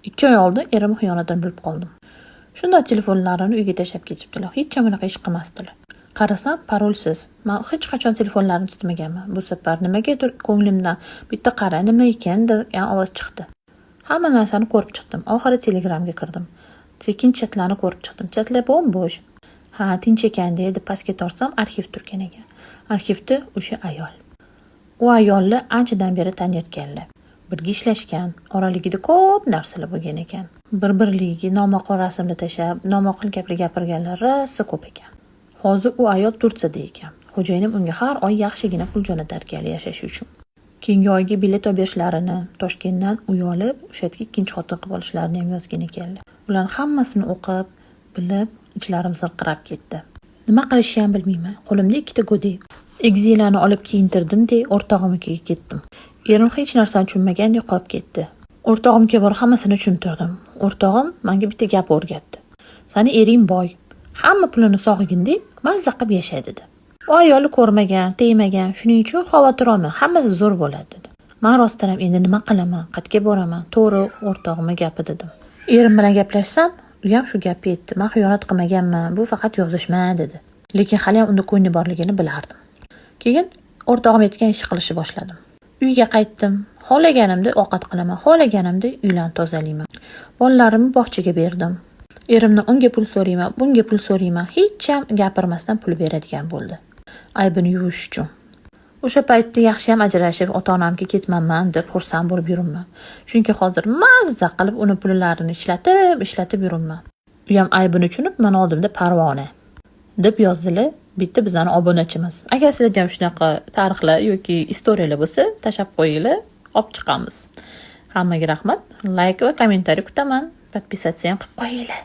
2 oy oldin erim xiyonatini bilib qoldim. Shunda telefonlarini uyga tashlab ketibdilar. Hech kim bunaqa ish qilmasdilar. Qarasam, parolsiz. Men hech qachon telefonlarimni tutmaganman. Bu safar nimagadir ko'nglimdan bitta qara nima ekan degan ovoz chiqdi. Hamma narsani ko'rib chiqdim. Oxiri Telegramga kirdim. Sekin chatlarni ko'rib chiqdim. Chatlar bo'sh. Ha, tinch ekan deb pastga torsam, arxiv turgan ekan. Arxivda o'sha ayol. U ayolni anchadan beri taniyotganlar. Birga ishlashgan, oraligida ko'p narsalar bo'lgan ekan. Bir-birligiga nomaqbul rasmni tashab, nomaqbul gaplar gapirganlar rosa ko'p ekan. Hozir u ayol Turkiyada ekan. Xo'jayinim unga har oy yaxshigina pul jo'natar ekan yashash uchun. Keyingi oyga bilet olib berishlarini, Toshkentdan uy olib, o'sha yerga ikkinchi xotin qilib olishlarini ham yozgan ekanlar. Ular hammasini o'qib, bilib, ichlarim sirqirab ketdi. Nima qilishni ham bilmayman. Qo'limda ikkita go'dak. Egzilarni olib kiyintirdim-de, o'rtog'imnikiga ketdim. Erim hech narsani tushunmagandek qolib ketdi. O'rtog'imga borib hammasini tushuntirdim. O'rtog'im menga bitta gap o'rgatdi. Sani ering boy. Hamma pulini sog'gindek mazza qilib yashay dedi. U ayolni ko'rmagan, tegmagan, shuning uchun xavotir olma, hammasi zo'r bo'ladi dedi. Men rostdan ham endi nima qilaman, qayerga boraman? To'g'ri, o'rtog'imga gapi dedim. Erim bilan gaplashsam, u ham shu gapni aytdi. Men xiyonat qilmaganman, bu faqat yozishma dedi. Lekin hali ham unda ko'ngli borligini bilardim. Keyin o'rtog'im aytgan ish qilishni boshladim. Uyga qaytdim. Xohlaganimda ovqat qilaman, xohlaganimda uylarni tozalayman. Bolalarimni bog'chaga berdim. Erimni unga pul so'rayman, bunga pul so'rayman. Hech ham gapirmasdan pul beradigan bo'ldi. Aybini yuvish uchun. O'sha paytda yaxshi ham ajrashib, ota-onamga ketmanman deb xursand bo'lib yuribman. Chunki hozir mazza qilib uni pullarini ishlatib yuribman. U ham aybini tushunib, men oldimda parvona deb yozdilar. Bitta bizani obunachimiz. Agar sizlarda ham shunaqa tarixlar yoki istoriyalar bo'lsa, tashab qo'yinglar, olib chiqamiz. Hammaga rahmat. Like va kommentariy kutaman. Podpisatsiya ham qilib qo'yinglar.